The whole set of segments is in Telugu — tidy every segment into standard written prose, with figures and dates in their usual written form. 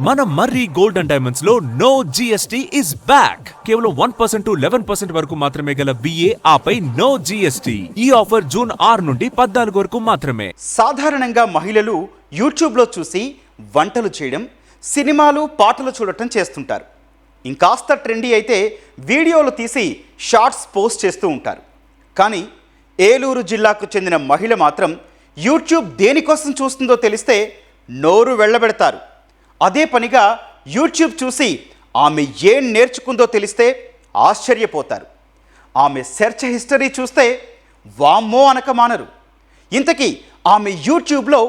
మన మర్రి గోల్డ్ అండ్ డైమండ్స్ లో నో జిఎస్టీ ఇస్ బ్యాక్. కేవలం 1% to 11% వరకు మాత్రమే గల VA ఆపై నో జిఎస్టీ. ఈ ఆఫర్ జూన్ 6 నుండి 14 వరకు మాత్రమే. సాధారణంగా మహిళలు యూట్యూబ్లో చూసి వంటలు చేయడం, సినిమాలు, పాటలు చూడటం చేస్తుంటారు. ఇంకాస్త ట్రెండీ అయితే వీడియోలు తీసి షార్ట్స్ పోస్ట్ చేస్తూ ఉంటారు. కానీ ఏలూరు జిల్లాకు చెందిన మహిళ మాత్రం యూట్యూబ్ దేనికోసం చూస్తుందో తెలిస్తే నోరు వెళ్ళబెడతారు. అదే పనిగా యూట్యూబ్ చూసి ఆమె ఏం నేర్చుకుందో తెలిస్తే ఆశ్చర్యపోతారు. ఆమె సెర్చ్ హిస్టరీ చూస్తే వామ్మో అనక మానరు. ఇంతకీ ఆమె యూట్యూబ్లో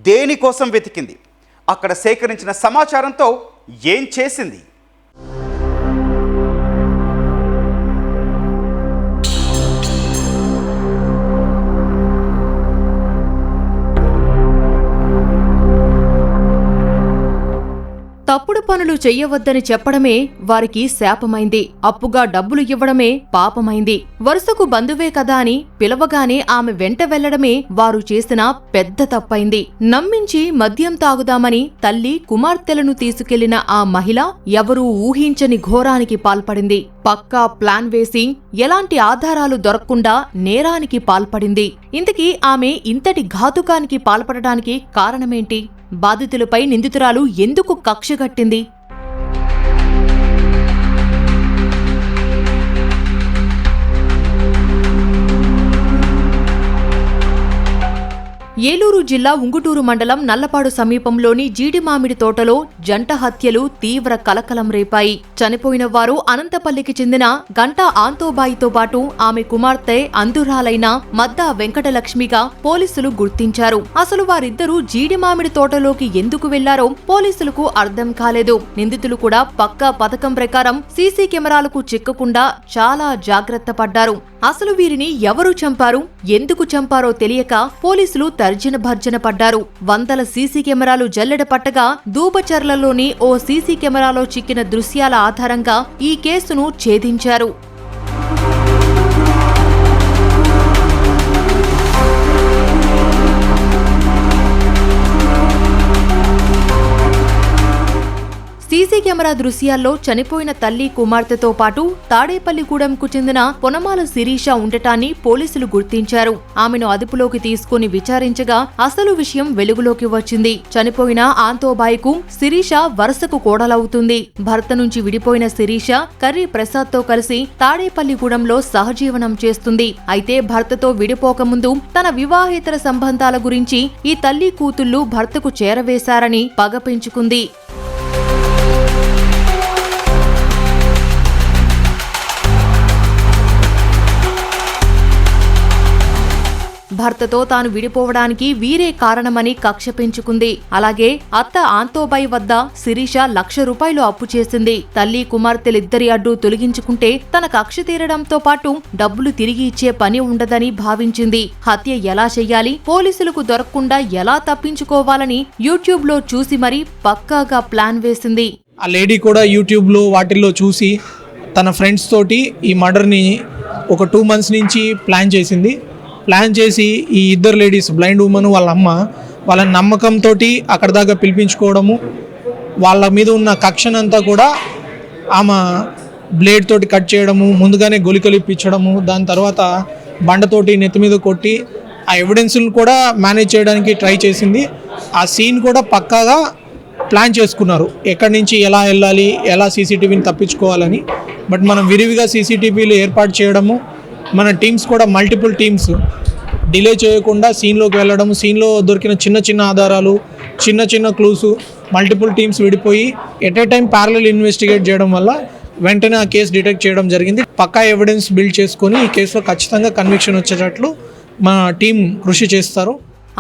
దేనికోసం వెతికింది, అక్కడ సేకరించిన సమాచారంతో ఏం చేసింది? తప్పుడు పనులు చెయ్యవద్దని చెప్పడమే వారికి శాపమైంది. అప్పుగా డబ్బులు ఇవ్వడమే పాపమైంది. వరుసకు బంధువే కదా అని పిలవగానే ఆమె వెంట వెళ్లడమే వారు చేసిన పెద్ద తప్పైంది. నమ్మించి మద్యం తాగుదామని తల్లి కుమార్తెలను తీసుకెళ్లిన ఆ మహిళ ఎవరూ ఊహించని ఘోరానికి పాల్పడింది. పక్కా ప్లాన్ వేసి ఎలాంటి ఆధారాలు దొరకకుండా నేరానికి పాల్పడింది. ఇంతకీ ఆమె ఇంతటి ఘాతుకానికి పాల్పడటానికి కారణమేంటి? బాధితులపై నిందితురాలు ఎందుకు కక్షగట్టింది? ఏలూరు జిల్లా ఉంగుటూరు మండలం నల్లపాడు సమీపంలోని జీడిమామిడి తోటలో జంట హత్యలు తీవ్ర కలకలం రేపాయి. చనిపోయిన వారు అనంతపల్లికి చెందిన గంటా ఆంతోబాయితో పాటు ఆమె కుమార్తె అంధురాలైన మద్దా వెంకటలక్ష్మిగా పోలీసులు గుర్తించారు. అసలు వారిద్దరూ జీడిమామిడి తోటలోకి ఎందుకు వెళ్లారో పోలీసులకు అర్థం కాలేదు. నిందితులు కూడా పక్కా పథకం ప్రకారం సీసీ కెమెరాలకు చిక్కకుండా చాలా జాగ్రత్త పడ్డారు. అసలు వీరిని ఎవరు చంపారు, ఎందుకు చంపారో తెలియక పోలీసులు తర్జన భర్జన పడ్డారు. వందల సీసీ కెమెరాలు జల్లెడ పట్టగా దూబచర్లలోని ఓ సీసీ కెమెరాలో చిక్కిన దృశ్యాల ఆధారంగా ఈ కేసును ఛేదించారు. సీసీ కెమెరా దృశ్యాల్లో చనిపోయిన తల్లి కుమార్తెతో పాటు తాడేపల్లిగూడెంకు చెందిన పొనమాల శిరీష ఉండటాన్ని పోలీసులు గుర్తించారు. ఆమెను అదుపులోకి తీసుకుని విచారించగా అసలు విషయం వెలుగులోకి వచ్చింది. చనిపోయిన ఆంతోబాయికు శిరీష వరుసకు కోడలవుతుంది. భర్త నుంచి విడిపోయిన శిరీష కర్రీ ప్రసాద్తో కలిసి తాడేపల్లిగూడెంలో సహజీవనం చేస్తుంది. అయితే భర్తతో విడిపోకముందు తన వివాహేతర సంబంధాల గురించి ఈ తల్లి కూతుళ్లు భర్తకు చేరవేశారని పగ పెంచుకుంది. భర్తతో తాను విడిపోవడానికి వీరే కారణమని కక్ష పెంచుకుంది. అలాగే అత్త ఆంతోబాయి వద్ద శిరీష ₹1,00,000 అప్పు చేసింది. తల్లి కుమార్తెలిద్దరి అడ్డు తొలగించుకుంటే తన కక్ష తీరడంతో పాటు డబ్బులు తిరిగి ఇచ్చే పని ఉండదని భావించింది. హత్య ఎలా చెయ్యాలి, పోలీసులకు దొరకకుండా ఎలా తప్పించుకోవాలని యూట్యూబ్ లో చూసి మరీ పక్కాగా ప్లాన్ వేసింది. ఆ లేడీ కూడా యూట్యూబ్ లో వాటిల్లో చూసి తన ఫ్రెండ్స్ తోటి ఈ మర్డర్ని ఒక 2 months నుంచి ప్లాన్ చేసి ఈ ఇద్దరు లేడీస్, బ్లైండ్ ఉమెన్ వాళ్ళ అమ్మ, వాళ్ళ నమ్మకంతో అక్కడ దాకా పిలిపించుకోవడము, వాళ్ళ మీద ఉన్న కక్షనంతా కూడా ఆమె బ్లేడ్ తోటి కట్ చేయడము, ముందుగానే గొలికలు ఇప్పించడము, దాని తర్వాత బండతోటి నెత్తి మీద కొట్టి ఆ ఎవిడెన్స్లు కూడా మేనేజ్ చేయడానికి ట్రై చేసింది. ఆ సీన్ కూడా పక్కాగా ప్లాన్ చేసుకున్నారు, ఎక్కడి నుంచి ఎలా వెళ్ళాలి, ఎలా సీసీటీవీని తప్పించుకోవాలని. బట్ మనం విరివిగా సీసీటీవీలు ఏర్పాటు చేయడము, మన టీమ్స్ కూడా మల్టిపుల్ టీమ్స్ డిలే చేయకుండా సీన్లోకి వెళ్ళడం, సీన్లో దొరికిన చిన్న ఆధారాలు, చిన్న క్లూస్, మల్టిపుల్ టీమ్స్ విడిపోయి at a time parallel investigate చేయడం వల్ల వెంటనే ఆ కేసు డిటెక్ట్ చేయడం జరిగింది. పక్కా ఎవిడెన్స్ బిల్డ్ చేసుకొని ఈ కేసులో ఖచ్చితంగా కన్విక్షన్ వచ్చేటట్లు మా టీం కృషి చేస్తారు.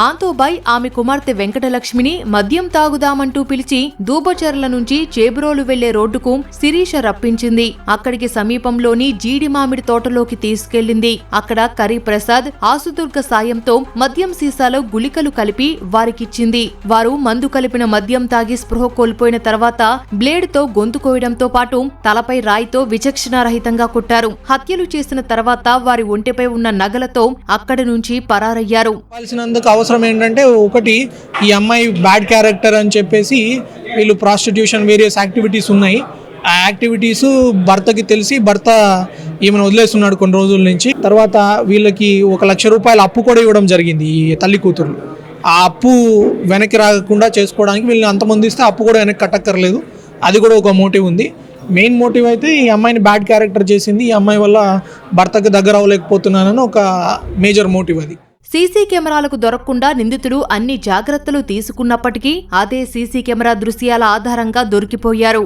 ఆంతోబాయ్ ఆమె కుమార్తె వెంకటలక్ష్మిని మద్యం తాగుదామంటూ పిలిచి దూబచర్ల నుంచి చేబ్రోలు వెళ్లే రోడ్డుకు శిరీష రప్పించింది. అక్కడికి సమీపంలోని జీడిమామిడి తోటలోకి తీసుకెళ్లింది. అక్కడ కర్రీ ప్రసాద్ ఆసుదుర్గ సాయంతో మద్యం సీసాలో గుళికలు కలిపి వారికిచ్చింది. వారు మందు కలిపిన మద్యం తాగి స్పృహ కోల్పోయిన తర్వాత బ్లేడ్తో గొంతు కోయడంతో పాటు తలపై రాయితో విచక్షణారహితంగా కొట్టారు. హత్యలు చేసిన తర్వాత వారి ఒంటిపై ఉన్న నగలతో అక్కడి నుంచి పరారయ్యారు. అవసరం ఏంటంటే ఒకటి ఈ అమ్మాయి బ్యాడ్ క్యారెక్టర్ అని చెప్పేసి వీళ్ళు ప్రాస్టిట్యూషన్ వేరియస్ యాక్టివిటీస్ ఉన్నాయి. ఆ యాక్టివిటీస్ భర్తకి తెలిసి భర్త ఈమెను వదిలేస్తున్నాడు కొన్ని రోజుల నుంచి. తర్వాత వీళ్ళకి 1 లక్ష రూపాయల అప్పు కూడా ఇవ్వడం జరిగింది ఈ తల్లి కూతురు. ఆ అప్పు వెనక్కి రాకుండా చేసుకోవడానికి వీళ్ళని అంతమంది ఇస్తే అప్పు కూడా వెనక్కి కట్టక్కర్లేదు. అది కూడా ఒక మోటివ్ ఉంది. మెయిన్ మోటివ్ అయితే ఈ అమ్మాయిని బ్యాడ్ క్యారెక్టర్ చేసింది, ఈ అమ్మాయి వల్ల భర్తకు దగ్గర అవ్వలేకపోతున్నానని ఒక మేజర్ మోటివ్ అది. సీసీ కెమెరాలకు దొరకకుండా నిందితుడు అన్ని జాగ్రత్తలు తీసుకున్నప్పటికీ అదే సీసీ కెమెరా దృశ్యాల ఆధారంగా దొరికిపోయారు.